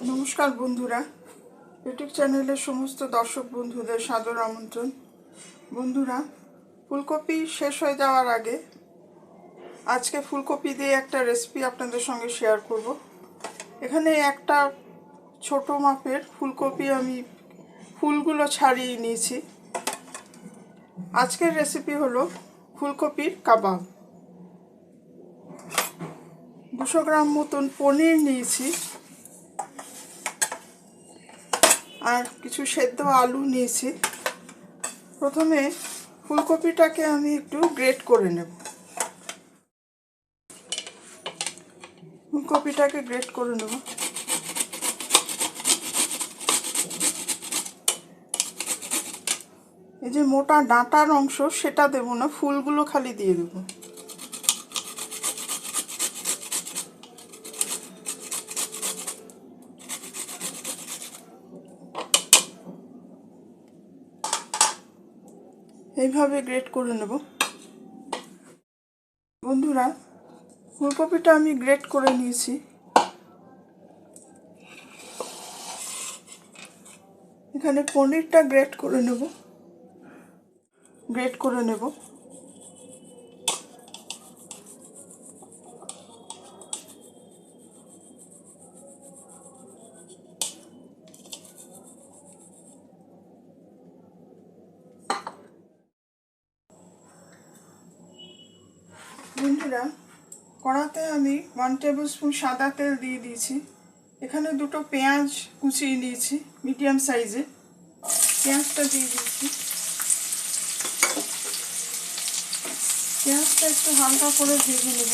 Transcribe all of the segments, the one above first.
নমস্কার বন্ধুরা, ইউটিউব চ্যানেলের সমস্ত দর্শক বন্ধুদের সাদর আমন্ত্রণ। বন্ধুরা, ফুলকপি শেষ হয়ে যাওয়ার আগে আজকে ফুলকপি দিয়ে একটা রেসিপি আপনাদের সঙ্গে শেয়ার করব। এখানে একটা ছোট মাপের ফুলকপি আমি ফুলগুলো ছাড়িয়ে নিয়েছি। আজকের রেসিপি হলো ফুলকপির কাবাব। 200 গ্রাম মতন পনির নিয়েছি আর কিছু সেদ্ধ আলু নিয়েছি। প্রথমে ফুলকপিটাকে আমি একটু গ্রেট করে নেব। ফুলকপিটাকে গ্রেট করে নেব। এই যে মোটা ডাঁটার অংশ সেটা দেব না, ফুলগুলো খালি দিয়ে দেব। এইভাবে গ্রেট করে নেব। বন্ধুরা, ফুলকপিটা আমি গ্রেট করে নিয়েছি। এখানে পনিরটা গ্রেট করে নেব। বন্ধুরা, কড়াতে আমি 1 টেবিল স্পুন সাদা তেল দিয়ে দিয়েছি। এখানে দুটো পেঁয়াজ কুচিয়ে নিয়েছি মিডিয়াম সাইজে। পেঁয়াজটা দিয়ে দিচ্ছি। পেঁয়াজটা একটু হালকা করে ভেজে নেব।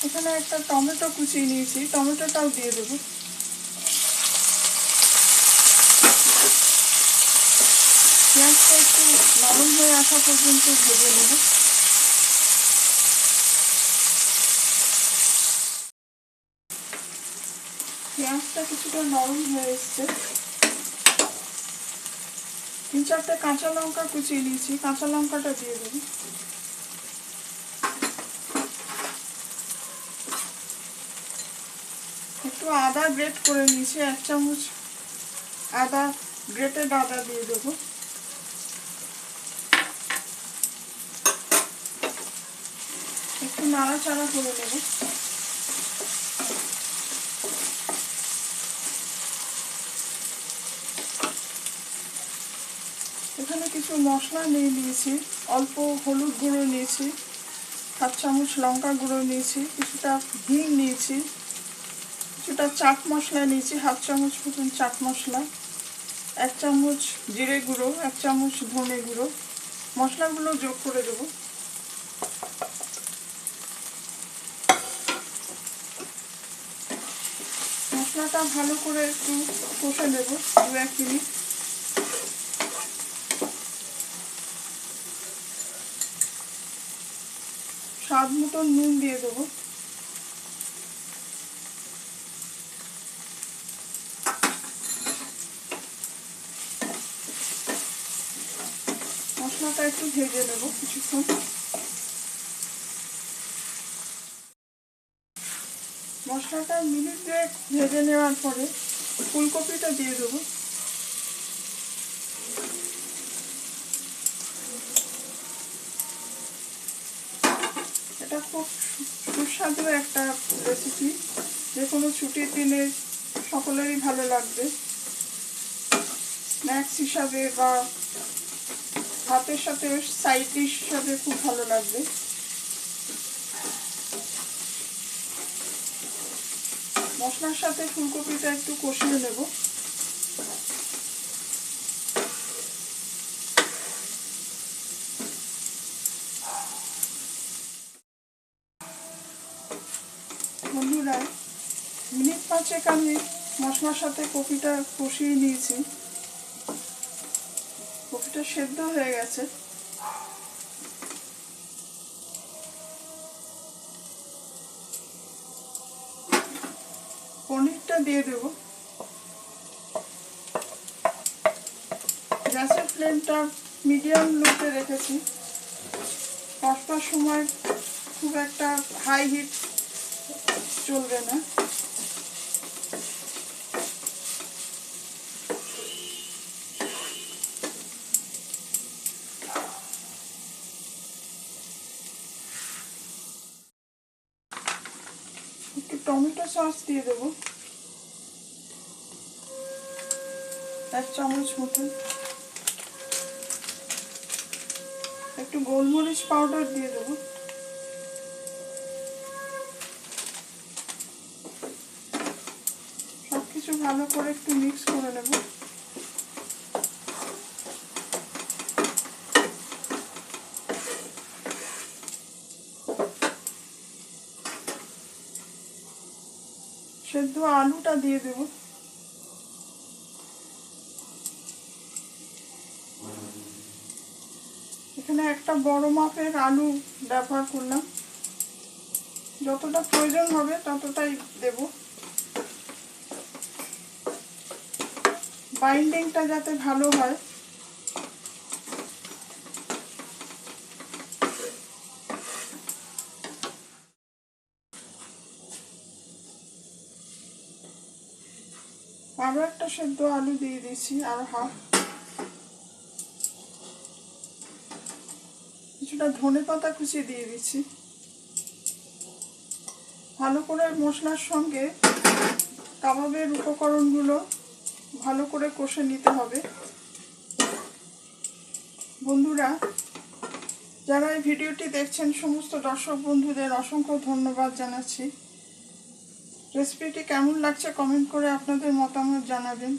এখানে একটা টমেটো কুচিয়ে নিয়েছি, টমেটোটাও দিয়ে দেবো। পেঁয়াজটা একটু নরম হয়ে আসা পর্যন্ত ভেজে নেব। পেঁয়াজটা কিছুটা নরম হয়ে এসছে। 3-4টে কাঁচা লঙ্কা কুচিয়ে নিয়েছি, কাঁচা লঙ্কাটা দিয়ে দেবো। একটু আদা গ্রেট করে নিয়েছি, 1 চামচ আদা, গ্রেটেড আদা দিয়ে দেবো। একটু নাড়াচাড়া করে নেব। এখানে কিছু মশলা নিয়ে নিয়েছি। অল্প হলুদ গুঁড়ো নিয়েছি, 1/2 চামচ লঙ্কা গুঁড়ো নিয়েছি, কিছুটা হিং নিয়েছি, কিছুটা চাট মশলা নিয়েছি, 1/2 চামচ মতন চাট মশলা, 1 চামচ জিরে গুঁড়ো, 1 চামচ ধনে গুঁড়ো। মশলাগুলো যোগ করে দেবো। মশলাটা ভালো করে একটু কষে নেব 2-1 মিনিট। স্বাদ মতন নুন দিয়ে দেবো। মশলাটা একটু ভেজে নেব কিছুক্ষণ। মশলাটা মিনিট 2 ভেজে নেওয়ার পরে ফুলকপিটা দিয়ে দেবো। এটা খুব সুস্বাদু একটা রেসিপি, যে কোনো ছুটির দিনে সকলেরই ভালো লাগবে। স্ন্যাক্স হিসাবে বা ভাতের সাথে সাইড ডিশ হিসাবে খুব ভালো লাগবে। মশলার সাথে ফুলকপিটা একটু কষিয়ে নেব। বন্ধুরা, মিনিট 5 আমি মশলার সাথে কপিটা কষিয়ে নিয়েছি। কপিটা সেদ্ধ হয়ে গেছে। পনিরটা দিয়ে দেব। গ্যাসের ফ্লেমটা মিডিয়াম লোতে রেখেছি। কষার সময় খুব একটা হাই হিট চলবে না। একটু টমেটো সস দিয়ে দেবো, 1 চামচ মতো। একটু গোলমরিচ পাউডার দিয়ে দেবো। সব কিছু ভালো করে একটু মিক্স করে নেব। সেদ্ধ আলুটা দিয়ে দেব। এখানে একটা বড় মাপের আলু ব্যবহার করলাম, যতটা প্রয়োজন হবে ততটাই দেব। বাইন্ডিংটা যাতে ভালো হয় আরো একটা সেদ্ধ আলু দিয়ে দিয়েছি, আর হাফ। কিছুটা ধনেপাতা কুচি দিয়ে দিচ্ছি। ভালো করে মশলার সঙ্গে কাবাবের উপকরণগুলো ভালো করে কষে নিতে হবে। বন্ধুরা, যারা এই ভিডিওটি দেখছেন সমস্ত দর্শক বন্ধুদের অসংখ্য ধন্যবাদ জানাচ্ছি। রেসিপিটি কেমন লাগছে কমেন্ট করে আপনাদের মতামত জানাবেন।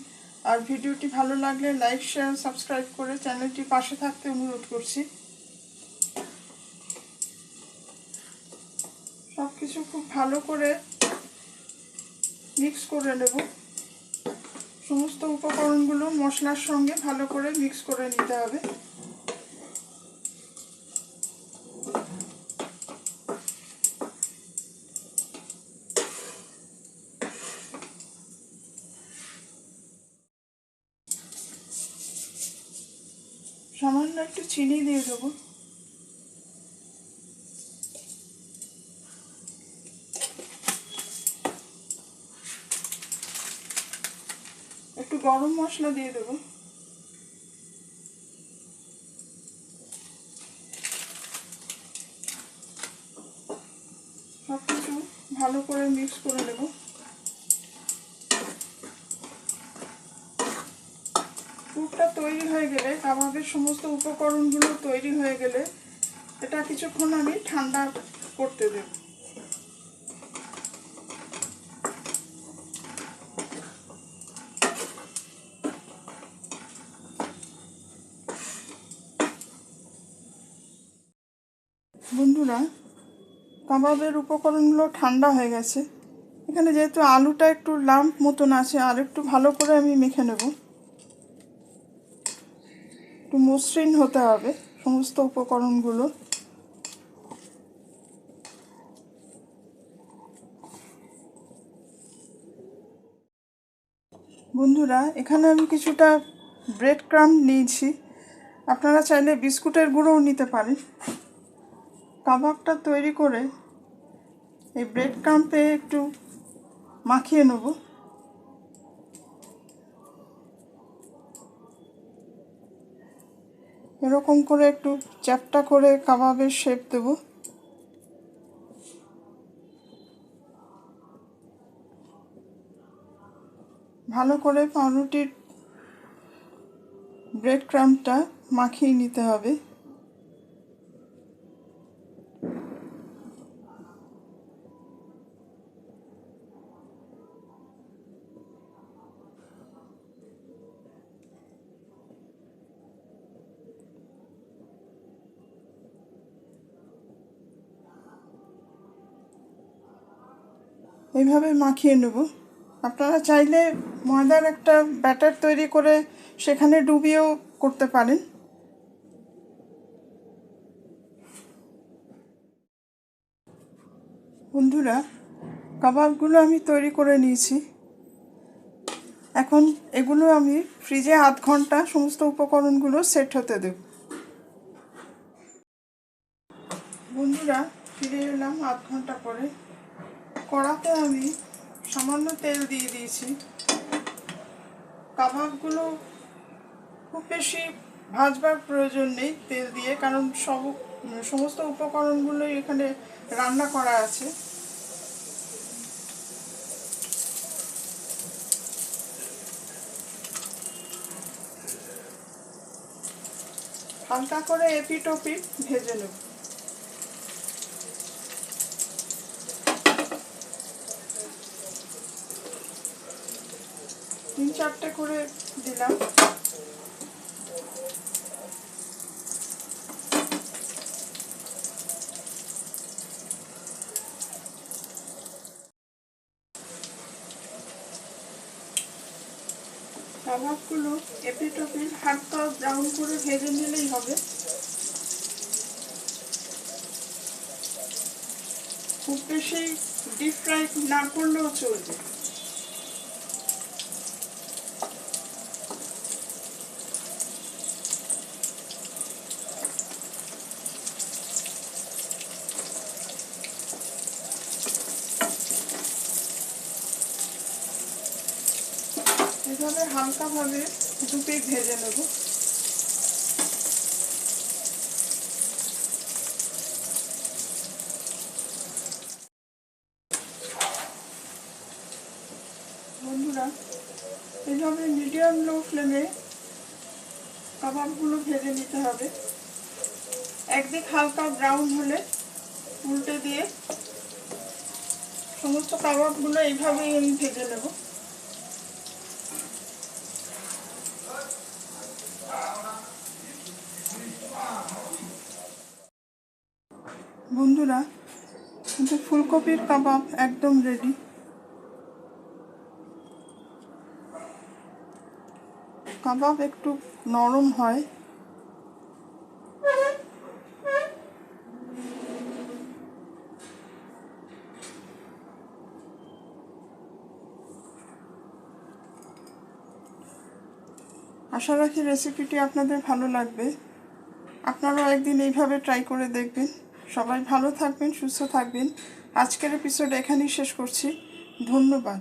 আর ভিডিওটি ভালো লাগলে লাইক, শেয়ার, সাবস্ক্রাইব করে চ্যানেলটি পাশে থাকতে অনুরোধ করছি। সব কিছু খুব ভালো করে মিক্স করে নেব। সমস্ত উপকরণগুলো মশলার সঙ্গে ভালো করে মিক্স করে নিতে হবে। সামান্য একটু চিনি দিয়ে দেবো। একটু গরম মশলা দিয়ে দেবো। সব কিছু ভালো করে মিক্স করে নেব। পুরটা তৈরি হয়ে গেলে, কাবাবের সমস্ত উপকরণগুলো তৈরি হয়ে গেলে এটা কিছুক্ষণ আমি ঠান্ডা করতে দেব। বন্ধুরা, কাবাবের উপকরণগুলো ঠান্ডা হয়ে গেছে। এখানে যেহেতু আলুটা একটু লাম্প মতন আছে, আর একটু ভালো করে আমি মেখে নেব। একটু মসৃণ হতে হবে সমস্ত উপকরণগুলো। বন্ধুরা, এখানে আমি কিছুটা ব্রেড ক্রাম্ব নিয়েছি, আপনারা চাইলে বিস্কুটের গুঁড়োও নিতে পারেন। কাবাবটা তৈরি করে এই ব্রেড ক্রাম্বে একটু মাখিয়ে নেব। এরকম করে একটু চ্যাপ্টা করে কাবাবের শেপ দেব। ভালো করে পাউরুটির ব্রেড ক্রাম্বটা মাখিয়ে নিতে হবে। এইভাবে মাখিয়ে নেব। আপনারা চাইলে ময়দার একটা ব্যাটার তৈরি করে সেখানে ডুবিয়েও করতে পারেন। বন্ধুরা, কাবাবগুলো আমি তৈরি করে নিয়েছি। এখন এগুলো আমি ফ্রিজে আধ ঘন্টা সমস্ত উপকরণগুলো সেট হতে দেব। বন্ধুরা, ফিরে এলাম আধ ঘন্টা পরে। কড়াতে আমি সামান্য তেল দিয়ে দিয়েছি। কাবাবগুলো খুব বেশি ভাজবার প্রয়োজন নেই তেল দিয়ে, কারণ সমস্ত উপকরণগুলোই এখানে রান্না করা আছে। হালকা করে এপিট ওপিট ভেজে নেব। তিন চারটে করে দিলাম। কাবাবগুলো এপিট ওপিট হালকা ব্রাউন করে ভেজে নিলেই হবে। খুব বেশি ডিপ ফ্রাই না করলেও চলবে। এভাবে হালকাভাবে দু পিঠ ভেজে নেব। বন্ধুরা, এইভাবে মিডিয়াম লো ফ্লেমে কাবাবগুলো ভেজে নিতে হবে। একদিক হালকা ব্রাউন হলে উল্টে দিয়ে সমস্ত কাবাবগুলো এইভাবেই আমি ভেজে নেব। বন্ধুরা, কিন্তু ফুলকপির কাবাব একদম রেডি। কাবাব একটু নরম হয়। আশা রাখি রেসিপিটি আপনাদের ভালো লাগবে। আপনারাও একদিন এইভাবে ট্রাই করে দেখবেন। সবাই ভালো থাকবেন, সুস্থ থাকবেন। আজকের এপিসোড এখানেই শেষ করছি। ধন্যবাদ।